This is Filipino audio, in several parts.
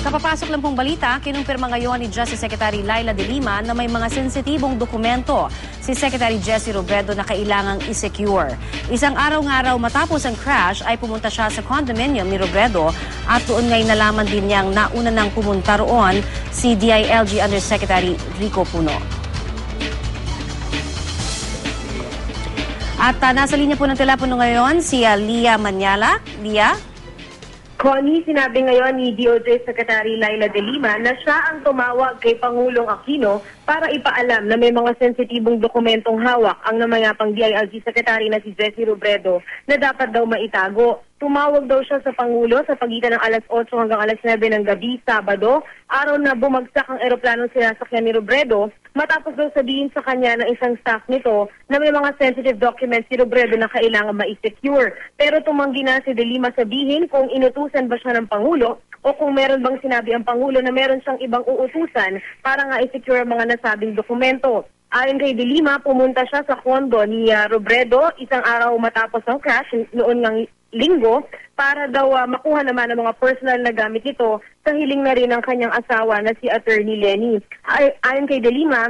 Kapapasok lang pong balita, kinumpirma ngayon ni Justice Secretary Laila De Lima na may mga sensitibong dokumento si Secretary Jessie Robredo na kailangang i-secure. Isang araw-ngaraw matapos ang crash ay pumunta siya sa condominium ni Robredo at doon ngay nalaman din niyang nauna nang pumunta roon si DILG Undersecretary Rico Puno. At nasa linya po ng telepono ngayon si Lia Manyala. Lia? Connie, sinabi ngayon ni DOJ Secretary Laila De Lima na siya ang tumawag kay Pangulong Aquino para ipaalam na may mga sensitibong dokumentong hawak ang namayapang DILG Secretary na si Jessie Robredo na dapat daw maitago. Tumawag daw siya sa Pangulo sa pagitan ng alas 8 hanggang alas 9 ng gabi, Sabado, araw na bumagsak ang eroplanong sinasakyan ni Robredo, matapos daw sabihin sa kanya ng isang staff nito na may mga sensitive documents si Robredo na kailangan ma-secure. Pero tumanggi na si De Lima sabihin kung inutusan ba siya ng Pangulo o kung meron bang sinabi ang Pangulo na meron siyang ibang uutusan para nga i-secure ang mga nasabing dokumento. Ayon kay De Lima, pumunta siya sa kondo ni Robredo isang araw matapos ang crash noon ng Linggo para daw makuha naman ang mga personal na gamit nito sa hiling na rin ng kanyang asawa na si Attorney Lenny. Ayon kay De Lima,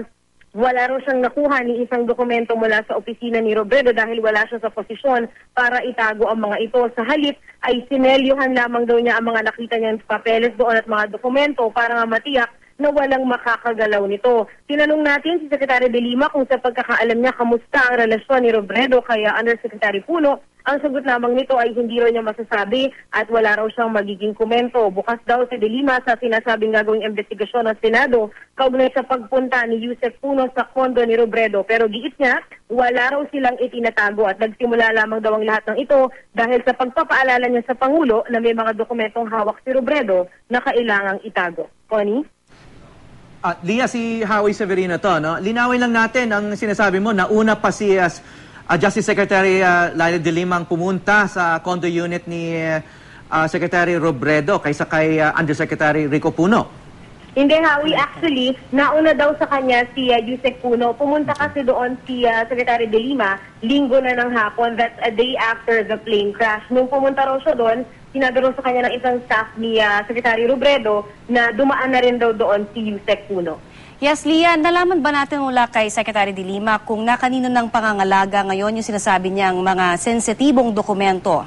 wala raw siyang nakuha ni isang dokumento mula sa opisina ni Robredo dahil wala siya sa posisyon para itago ang mga ito. Sa halip ay sinelyuhan lamang daw niya ang mga nakita niyang papeles doon at mga dokumento para nga matiyak na walang makakagalaw nito. Tinanong natin si Secretary De Lima kung sa pagkakaalam niya kamusta ang relasyon ni Robredo kaya Undersecretary Puno. Ang sagot lamang nito ay hindi raw niya masasabi at wala raw siyang magiging komento. Bukas daw si De Lima sa sinasabing gagawing investigasyon ng Senado kaugnay sa pagpunta ni Yusek Puno sa kondo ni Robredo. Pero giit niya, wala raw silang itinatago at nagsimula lamang daw ang lahat ng ito dahil sa pagpapaalala niya sa Pangulo na may mga dokumentong hawak si Robredo na kailangang itago. Connie? Lia, si Howie Severino to, no? Linawin lang natin ang sinasabi mo, nauna pa si Justice Secretary Laila De Lima ang pumunta sa condo unit ni Secretary Robredo kaysa kay Undersecretary Rico Puno. Hindi, Howie. Actually, nauna daw sa kanya si Yusek Puno. Pumunta kasi doon si Secretary De Lima, linggo na ng hapon. That's a day after the plane crash. Nung pumunta raw siya doon, sinabi raw sa kanya ng isang staff ni Secretary Robredo na dumaan na rin daw doon si Yusek Puno. Yes, Lia, nalaman ba natin mula kay Secretary De Lima kung na kanino ng pangangalaga ngayon yung sinasabi niyang mga sensitibong dokumento?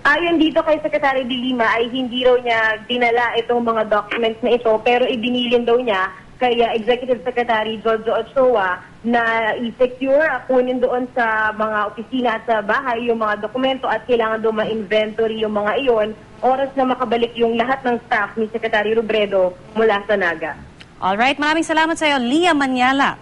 Ayon dito kay Secretary De Lima ay hindi raw niya dinala itong mga documents na ito pero ibinilin daw niya kay Executive Secretary Jojo Ochoa na i-secure, kunin doon sa mga opisina at sa bahay yung mga dokumento at kailangan doon ma-inventory yung mga iyon oras na makabalik yung lahat ng staff ni Secretary Robredo mula sa Naga. Alright, maraming salamat sa iyo, Lia Manyala.